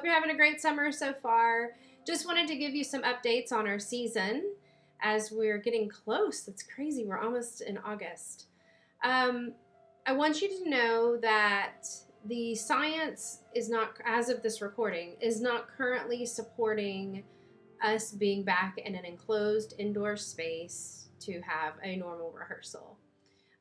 Hope you're having a great summer so far. Just wanted to give you some updates on our season as we're getting close. It's crazy. We're almost in August. I want you to know that the science is not, as of this recording, is not currently supporting us being back in an enclosed indoor space to have a normal rehearsal.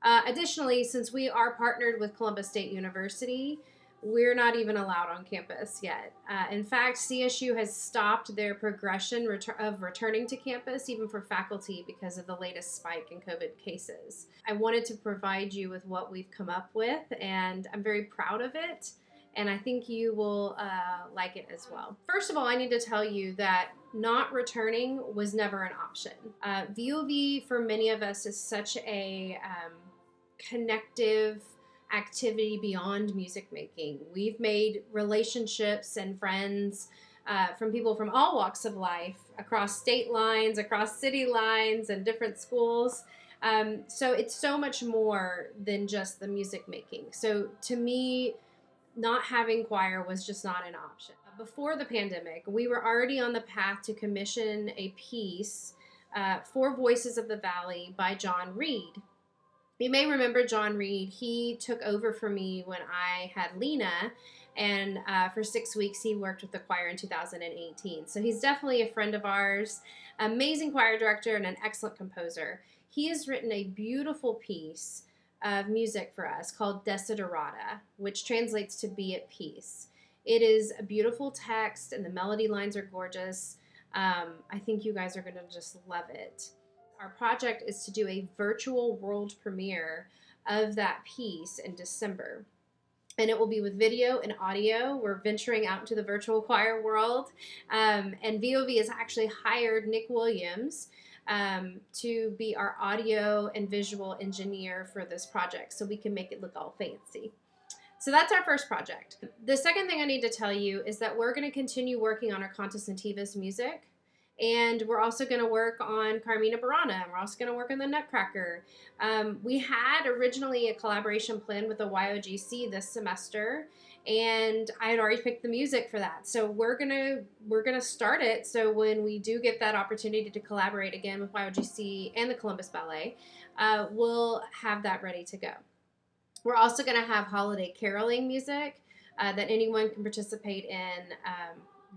Additionally, since we are partnered with Columbus State University, we're not even allowed on campus yet. In fact, CSU has stopped their progression of returning to campus, even for faculty, because of the latest spike in COVID cases. I wanted to provide you with what we've come up with, and I'm very proud of it, and I think you will like it as well. First of all, I need to tell you that not returning was never an option. VOV, for many of us, is such a connective activity beyond music making. We've made relationships and friends from people from all walks of life, across state lines, across city lines, and different schools. So it's so much more than just the music making. So to me, not having choir was just not an option. Before the pandemic, we were already on the path to commission a piece for Voices of the Valley by John Reed. You may remember John Reed. He took over for me when I had Lena, and for 6 weeks he worked with the choir in 2018. So he's definitely a friend of ours, amazing choir director and an excellent composer. He has written a beautiful piece of music for us called Desiderata, which translates to Be at Peace. It is a beautiful text and the melody lines are gorgeous. I think you guys are going to just love it. Our project is to do a virtual world premiere of that piece in December. And it will be with video and audio. We're venturing out into the virtual choir world. And VOV has actually hired Nick Williams to be our audio and visual engineer for this project so we can make it look all fancy. So that's our first project. The second thing I need to tell you is that we're going to continue working on our Cantus Nativus music. And we're also going to work on Carmina Burana, and we're also going to work on the Nutcracker. We had originally a collaboration plan with the YOGC this semester, and I had already picked the music for that. So we're gonna start it. So when we do get that opportunity to collaborate again with YOGC and the Columbus Ballet, we'll have that ready to go. We're also going to have holiday caroling music that anyone can participate in.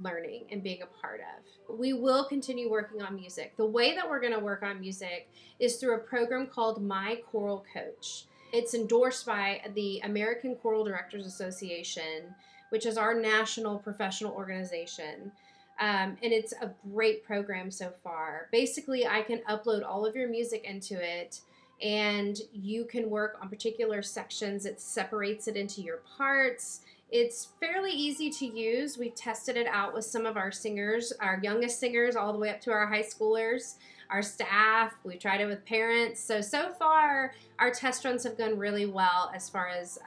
Learning and being a part of. We will continue working on music. The way that we're going to work on music is through a program called My Choral Coach. It's endorsed by the American Choral Directors Association, which is our national professional organization. And it's a great program so far. Basically, I can upload all of your music into it, and you can work on particular sections. It separates it into your parts. It's fairly easy to use. We've tested it out with some of our singers, our youngest singers, all the way up to our high schoolers, our staff. We tried it with parents. So far, our test runs have gone really well as far as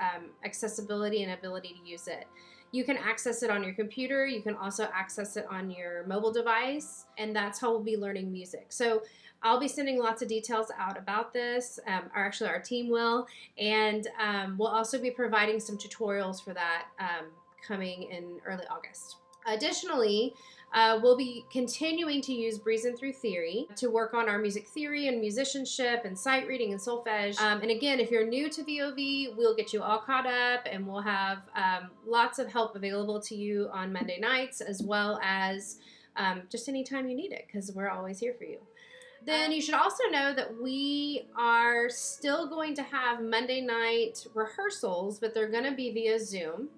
accessibility and ability to use it. You can access it on your computer. You can also access it on your mobile device, and that's how we'll be learning music. So I'll be sending lots of details out about this, or actually our team will, and we'll also be providing some tutorials for that coming in early August. Additionally, we'll be continuing to use Breezing Through Theory to work on our music theory and musicianship and sight reading and solfege. And again, if you're new to VOV, we'll get you all caught up, and we'll have lots of help available to you on Monday nights, as well as just anytime you need it, because we're always here for you. Then you should also know that we are still going to have Monday night rehearsals, but they're going to be via Zoom.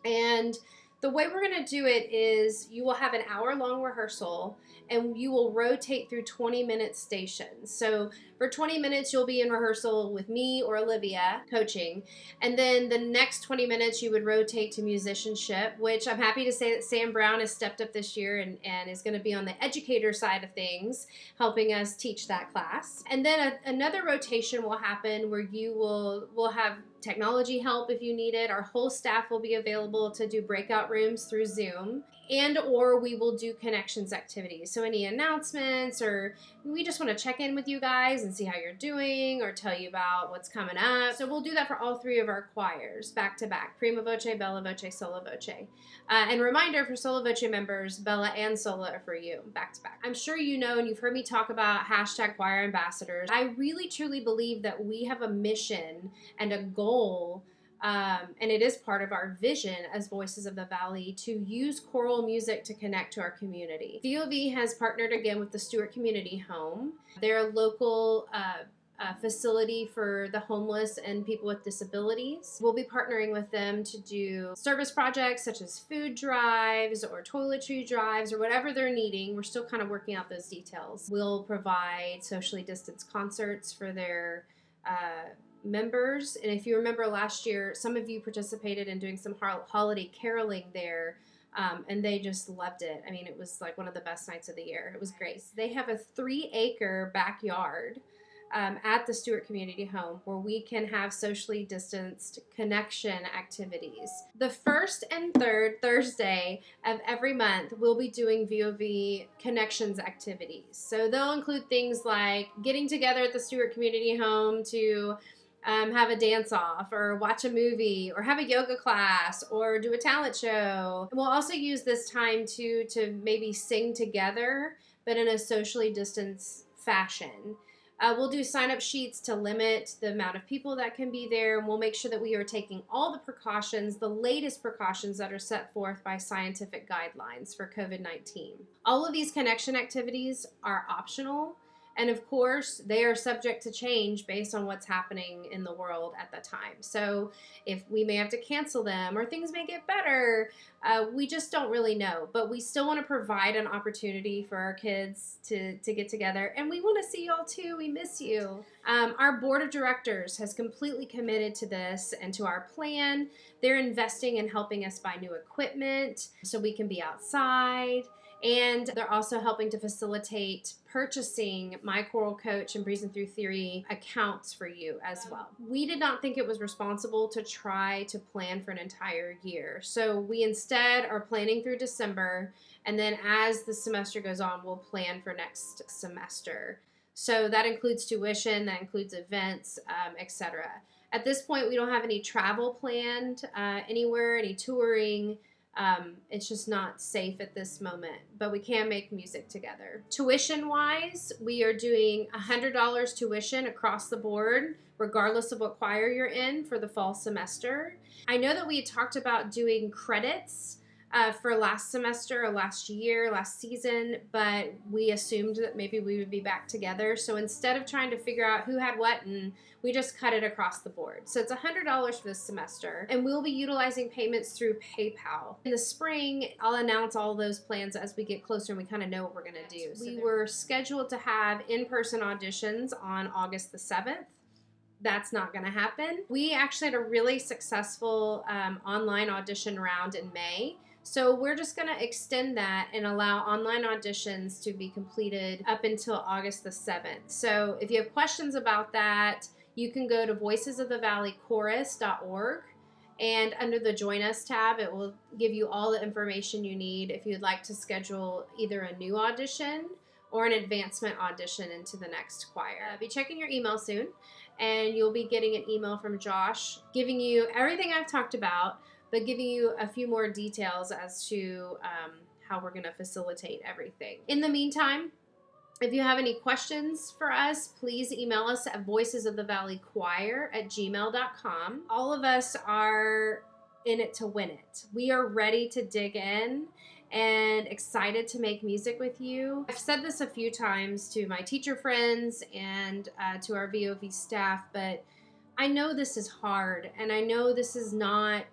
And the way we're going to do it is you will have an hour-long rehearsal, and you will rotate through 20-minute stations. So for 20 minutes, you'll be in rehearsal with me or Olivia coaching. And then the next 20 minutes, you would rotate to musicianship, which I'm happy to say that Sam Brown has stepped up this year and is going to be on the educator side of things, helping us teach that class. And then another rotation will happen where we'll have technology help if you need it. Our whole staff will be available to do breakout rooms through Zoom, and or we will do connections activities. So any announcements, or we just want to check in with you guys and see how you're doing or tell you about what's coming up. So we'll do that for all three of our choirs back to back: prima voce, bella voce, solo voce. And reminder for solo voce members, bella and solo are for you back to back. I'm sure you know, and you've heard me talk about hashtag choir ambassadors. I really truly believe that we have a mission and a goal, and it is part of our vision as Voices of the Valley, to use choral music to connect to our community. VOV has partnered again with the Stewart Community Home. They're a local facility for the homeless and people with disabilities. We'll be partnering with them to do service projects such as food drives or toiletry drives or whatever they're needing. We're still kind of working out those details. We'll provide socially distanced concerts for their members. And if you remember last year, some of you participated in doing some holiday caroling there. And they just loved it. I mean, it was like one of the best nights of the year. It was great. They have a 3-acre backyard at the Stewart Community Home where we can have socially distanced connection activities. The first and third Thursday of every month, we'll be doing VOV Connections activities. So they'll include things like getting together at the Stewart Community Home to have a dance-off or watch a movie or have a yoga class or do a talent show. We'll also use this time to maybe sing together, but in a socially distanced fashion. We'll do sign-up sheets to limit the amount of people that can be there, and we'll make sure that we are taking all the precautions, the latest precautions that are set forth by scientific guidelines for COVID-19. All of these connection activities are optional, and of course, they are subject to change based on what's happening in the world at the time. So if we may have to cancel them or things may get better, we just don't really know. But we still want to provide an opportunity for our kids to get together. And we want to see y'all too. We miss you. Our board of directors has completely committed to this and to our plan. They're investing in helping us buy new equipment so we can be outside. And they're also helping to facilitate purchasing My Choral Coach and Breezing Through Theory accounts for you as well. We did not think it was responsible to try to plan for an entire year. So we instead are planning through December, and then as the semester goes on, we'll plan for next semester. So that includes tuition, that includes events, etc. At this point, we don't have any travel planned anywhere, any touring. It's just not safe at this moment, but we can make music together. Tuition-wise, we are doing $100 tuition across the board, regardless of what choir you're in for the fall semester. I know that we had talked about doing credits for last semester or last year, last season, but we assumed that maybe we would be back together. So instead of trying to figure out who had what, and we just cut it across the board. So it's $100 for this semester, and we'll be utilizing payments through PayPal. In the spring, I'll announce all those plans as we get closer and we kind of know what we're going to do. We were scheduled to have in-person auditions on August the 7th. That's not going to happen. We actually had a really successful online audition round in May. So we're just going to extend that and allow online auditions to be completed up until August the 7th. So if you have questions about that, you can go to voicesofthevalleychorus.org, and under the Join Us tab, it will give you all the information you need if you'd like to schedule either a new audition or an advancement audition into the next choir. Be checking your email soon, and you'll be getting an email from Josh giving you everything I've talked about, but giving you a few more details as to how we're going to facilitate everything. In the meantime, if you have any questions for us, please email us at voicesofthevalleychoir@gmail.com. All of us are in it to win it. We are ready to dig in and excited to make music with you. I've said this a few times to my teacher friends and to our VOV staff, but I know this is hard, and I know this is not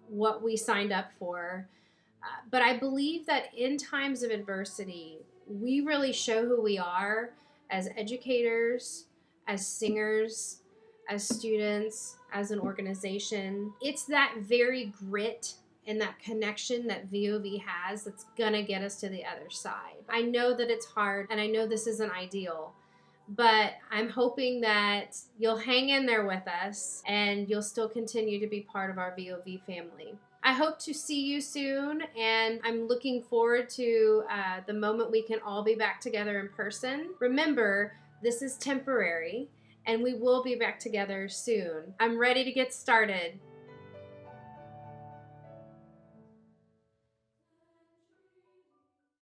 what we signed up for. But I believe that in times of adversity, we really show who we are as educators, as singers, as students, as an organization. It's that very grit and that connection that VOV has that's gonna get us to the other side. I know that it's hard, and I know this isn't ideal, but I'm hoping that you'll hang in there with us and you'll still continue to be part of our VOV family. I hope to see you soon, and I'm looking forward to the moment we can all be back together in person. Remember, this is temporary, and we will be back together soon. I'm ready to get started.